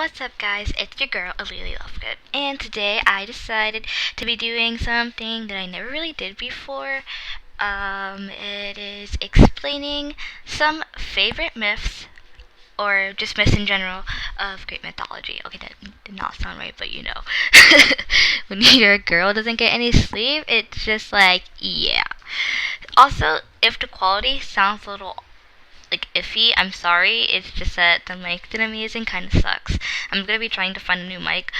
What's up guys, it's your girl Alili Lovegood, and today I decided to be doing something that I never really did before. It is explaining some favorite myths, or just myths in general, of Greek mythology. Okay, that did not sound right, but you know. When your girl doesn't get any sleep, it's just like, yeah. Also, if the quality sounds a little iffy, I'm sorry. It's just that the mic that I'm using kind of sucks. I'm gonna be trying to find a new mic,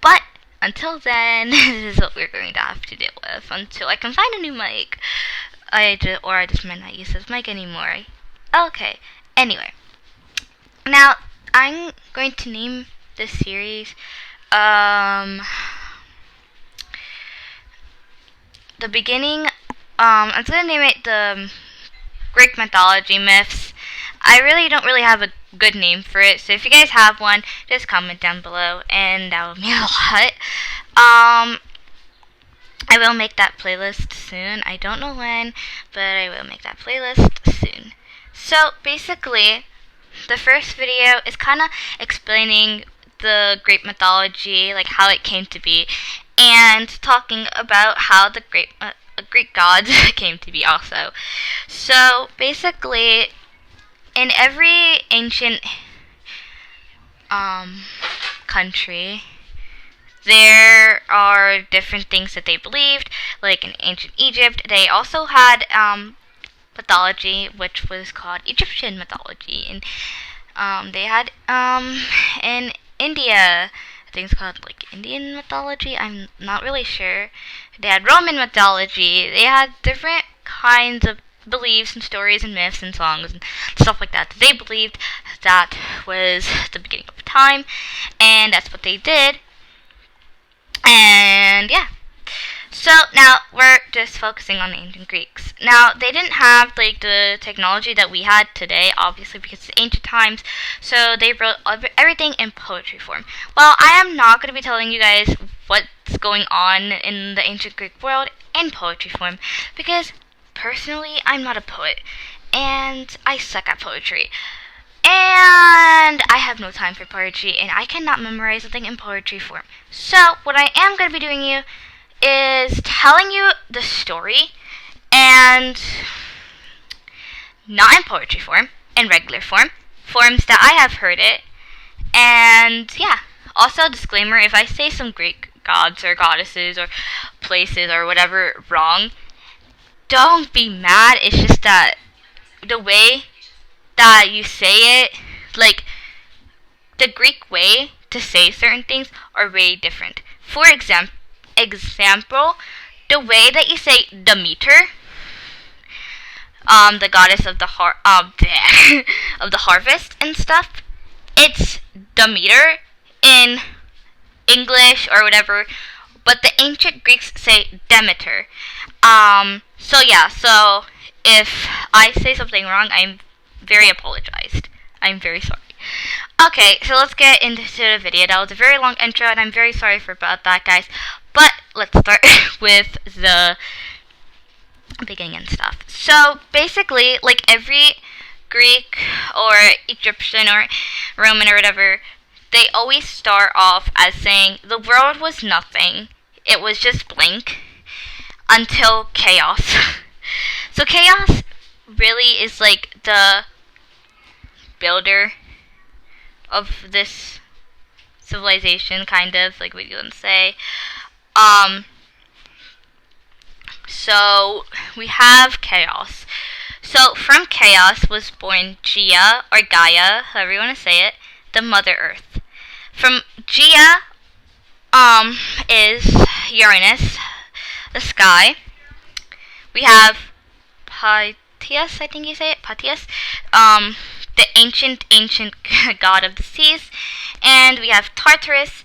but until then, this is what we're going to have to deal with until I can find a new mic. I just might not use this mic anymore. Okay. Anyway, now I'm going to name this series the beginning. I'm gonna name it the Greek mythology myths. I really don't have a good name for it, so if you guys have one, just comment down below, and that would mean a lot. I will make that playlist soon. I don't know when, but I will make that playlist soon. So basically, the first video is kind of explaining the Greek mythology, like how it came to be, and talking about how the Greek gods came to be also. So basically, in every ancient country, there are different things that they believed. Like in ancient Egypt, they also had mythology, which was called Egyptian mythology, and they had in India, I think it's called like Indian mythology. I'm not really sure. They had Roman mythology. They had different kinds of beliefs and stories and myths and songs and stuff like that they believed that was the beginning of time, and that's what they did. And yeah, so now we're just focusing on the ancient Greeks. Now, they didn't have like the technology that we had today, obviously, because it's ancient times, so they wrote everything in poetry form. Well, I am not going to be telling you guys what's going on in the ancient Greek world in poetry form, because personally, I'm not a poet, and I suck at poetry. And I have no time for poetry, and I cannot memorize something in poetry form. So, what I am going to be doing you is telling you the story, and not in poetry form, in regular forms that I have heard it. And yeah, also disclaimer, if I say some Greek gods or goddesses or places or whatever wrong, don't be mad. It's just that the way that you say it, like the Greek way to say certain things are way different. For example, the way that you say Demeter, the goddess of the of the harvest and stuff, it's Demeter in English or whatever, but the ancient Greeks say Demeter. So yeah, so if I say something wrong, I'm very apologized. I'm very sorry. Okay, so let's get into the video. That was a very long intro, and I'm very sorry about that, guys. But let's start with the beginning and stuff. So basically, like every Greek or Egyptian or Roman or whatever, they always start off as saying the world was nothing. It was just blank until chaos. So chaos really is like the builder of this civilization, kind of like what you want to say. So we have chaos. So from chaos was born Gaia, or Gaia, however you want to say it, the Mother Earth. From Gaia is Uranus, the sky. We have Proteus, I think you say it, Proteus, the ancient god of the seas, and we have Tartarus,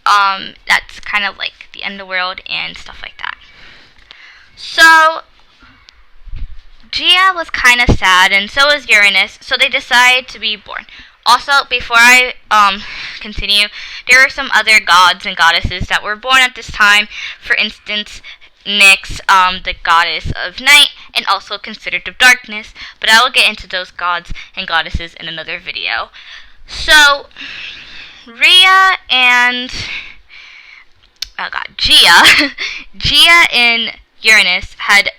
that's kind of like the underworld and stuff like that. So Gaia was kind of sad, and so was Uranus, so they decided to be born. Also, before I continue, there are some other gods and goddesses that were born at this time. For instance, Nyx, the goddess of night, and also considered of darkness, but I will get into those gods and goddesses in another video. So, Rhea and Gia, Gia and Uranus had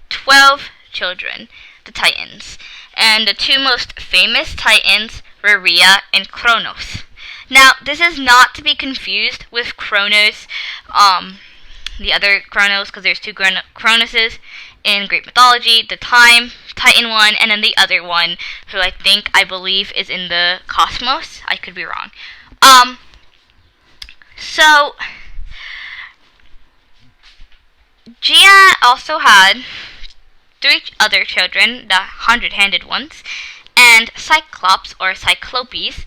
12 children, the Titans, and the two most famous Titans were Rhea and Kronos. Now, this is not to be confused with Kronos, the other Kronos, because there's two Kronoses in Greek mythology. The Titan one, and then the other one, who I believe is in the cosmos. I could be wrong. So Gia also had 3 other children, the 100-handed ones, and Cyclops or Cyclopes.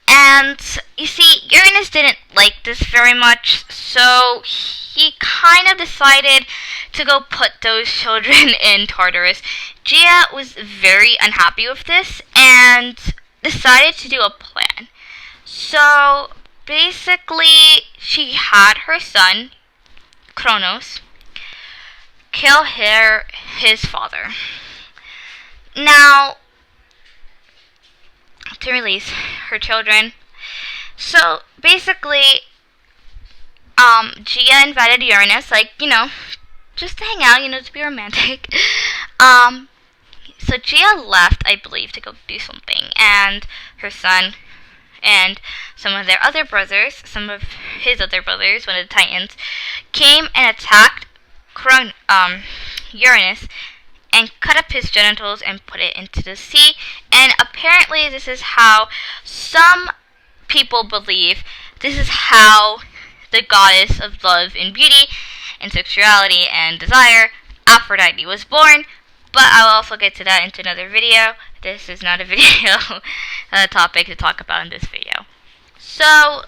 And you see, Uranus didn't like this very much, so he kind of decided to go put those children in Tartarus. Gia was very unhappy with this and decided to do a plan. So basically, she had her son, Kronos, kill his father. Now, to release her children. So basically, Gia invited Uranus, just to hang out, to be romantic. So Gia left, I believe, to go do something, and her son and some of his other brothers, one of the Titans, came and attacked Uranus and cut up his genitals and put it into the sea. And apparently this is how some people believe this is how the goddess of love and beauty and sexuality and desire, Aphrodite, was born. But I'll also get to that into another video. This is not a video topic to talk about in this video. So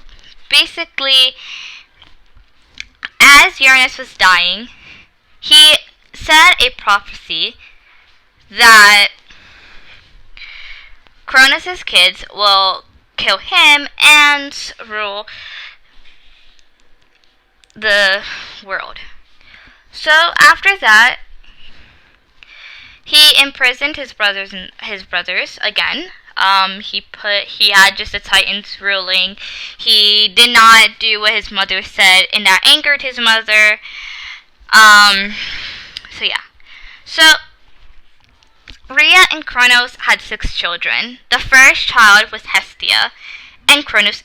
basically, as Uranus was dying, he said a prophecy that Kronos' kids will kill him and rule the world. So after that, he imprisoned his brothers again. He had just the Titans ruling. He did not do what his mother said, and that angered his mother. So yeah. So Rhea and Kronos had 6 children. The first child was Hestia, and Kronos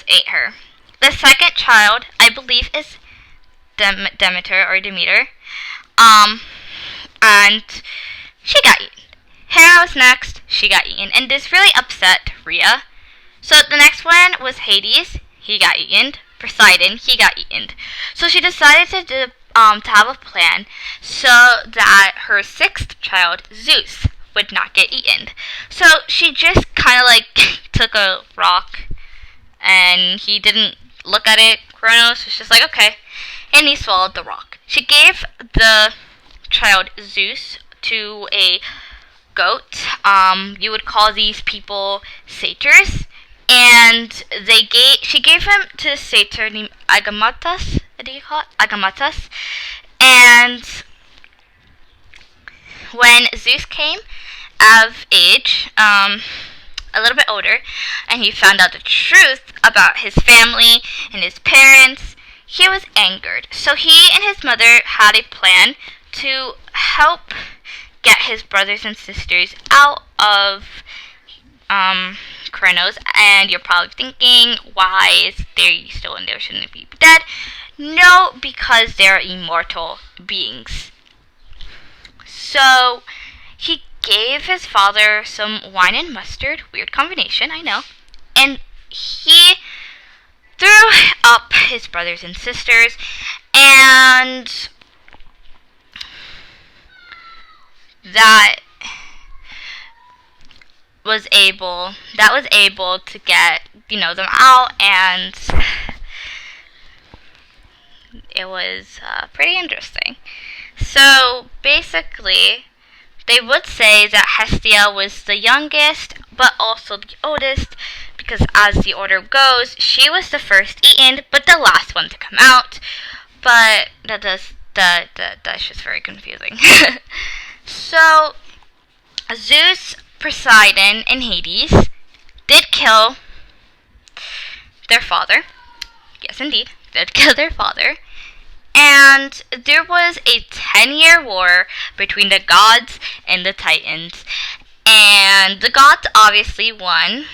ate her. The second child, I believe, is Demeter. And she got eaten. Hera was next. She got eaten, and this really upset Rhea. So the next one was Hades. He got eaten. Poseidon. He got eaten. So she decided to have a plan so that her 6th child, Zeus, would not get eaten. So she just kind of took a rock, and he didn't look at it. Kronos was just like, okay, and he swallowed the rock. She gave the child Zeus to a goat. You would call these people satyrs, and she gave him to a satyr named Agamatus. What do you call it? Agamatus. And when Zeus came of age, a little bit older, and he found out the truth about his family and his parents, he was angered. So he and his mother had a plan to help get his brothers and sisters out of Kronos. And you're probably thinking, why is they still in there? Shouldn't they be dead? No, because they're immortal beings. So he gave his father some wine and mustard, weird combination, I know, and he threw up his brothers and sisters, and that was able to get them out, and it was pretty interesting. So basically, they would say that Hestia was the youngest, but also the oldest, because as the order goes, she was the first eaten, but the last one to come out. But that's just very confusing. So Zeus, Poseidon, and Hades did kill their father. Yes, indeed, they killed their father. And there was a 10-year war between the gods and the Titans. And the gods obviously won.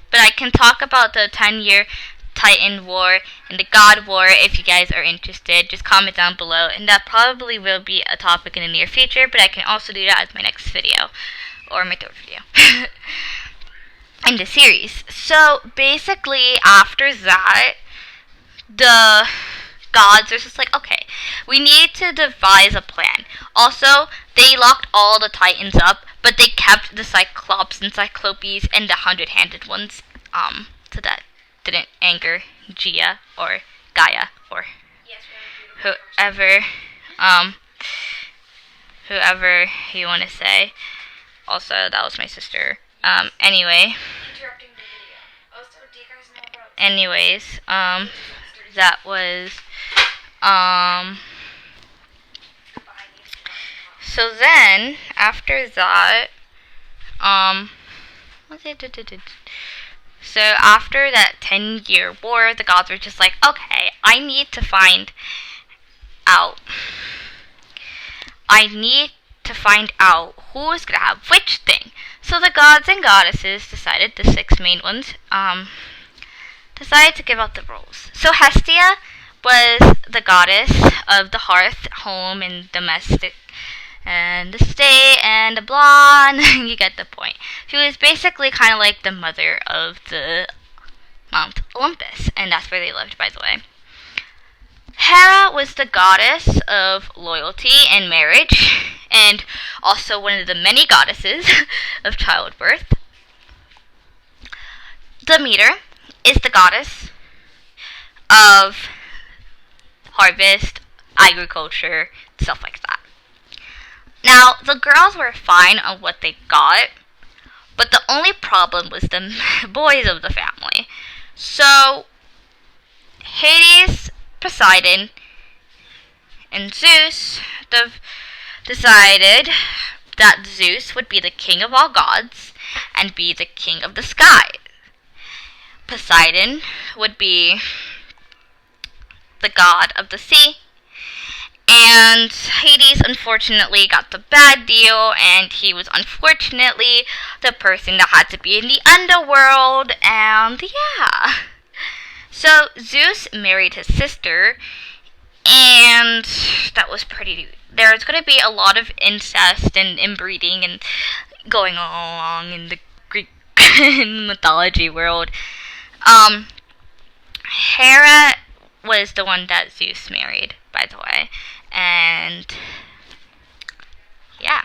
But I can talk about the 10-year Titan War and the God War if you guys are interested. Just comment down below, and that probably will be a topic in the near future, but I can also do that as my next video, or my third video in the series. So basically after that, the gods are just like, okay, we need to devise a plan. Also, they locked all the Titans up, but they kept the Cyclops and Cyclopes and the 100-handed ones, so that didn't anger Gia or Gaia or whoever you want to say. Also, that was my sister. Anyway. Anyways, that was, so then, after that, so after that 10-year war, the gods were just like, okay, I need to find out who's gonna have which thing. So the gods and goddesses decided, the 6 main ones, decided to give out the roles. So Hestia was the goddess of the hearth, home, and domestic, and the state, and the blonde. You get the point. She was basically kind of like the mother of the Mount Olympus, and that's where they lived, by the way. Hera was the goddess of loyalty and marriage, and also one of the many goddesses of childbirth. Demeter is the goddess of harvest, agriculture, stuff like that. Now, the girls were fine on what they got, but the only problem was the boys of the family. So, Hades, Poseidon, and Zeus decided that Zeus would be the king of all gods and be the king of the sky. Poseidon would be the god of the sea, and Hades unfortunately got the bad deal, and he was unfortunately the person that had to be in the underworld, and yeah. So Zeus married his sister, and that was pretty. There's going to be a lot of incest and inbreeding and going along in the Greek mythology world. Hera was the one that Zeus married, by the way, and yeah.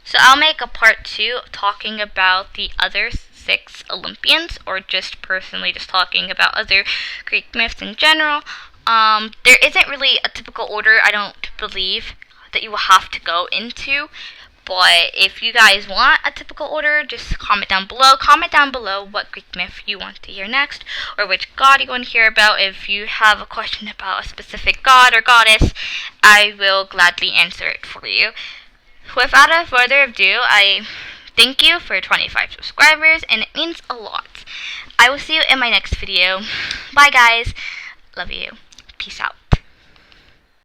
So I'll make a part 2 talking about the other 6 Olympians, or just personally just talking about other Greek myths in general. There isn't really a typical order, I don't believe, that you will have to go into. But if you guys want a typical order, just comment down below. Comment down below what Greek myth you want to hear next, or which god you want to hear about. If you have a question about a specific god or goddess, I will gladly answer it for you. Without further ado, I thank you for 25 subscribers, and it means a lot. I will see you in my next video. Bye guys. Love you. Peace out.